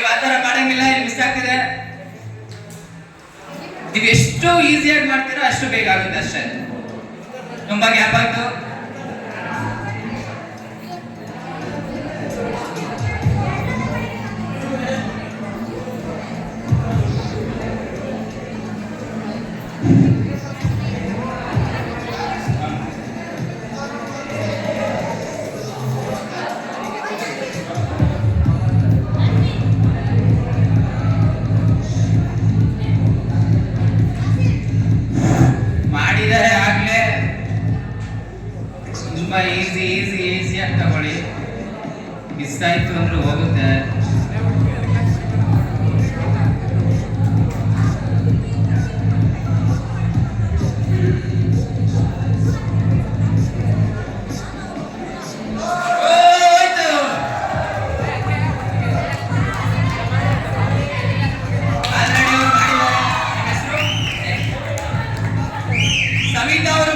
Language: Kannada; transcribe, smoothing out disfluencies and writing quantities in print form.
ನೀವು ಆ ಥರ ಮಾಡಂಗಿಲ್ಲ, ಇಲ್ಲಿ ಮಿಸ್ ಆಗ್ತಿದೆ. ನೀವು ಎಷ್ಟು ಈಸಿಯಾಗಿ ಮಾಡ್ತೀರೋ ಅಷ್ಟು ಬೇಗ ಆಗುತ್ತೆ ಅಷ್ಟೇ. ತುಂಬಾ ಗ್ಯಾಪ್ ಆಯ್ತು. ಮಾಡಿದರೆ ಆಗ್ಲೇ ತುಂಬಾ ಈಸಿ ಈಸಿ ಈಸಿಯಾಗಿ ತಗೊಳ್ಳಿ. ಮಿಸ್ ಆಯ್ತು ಅಂದ್ರೆ ಹೋಗುತ್ತೆ. ಸವಿತಾ ಅವರು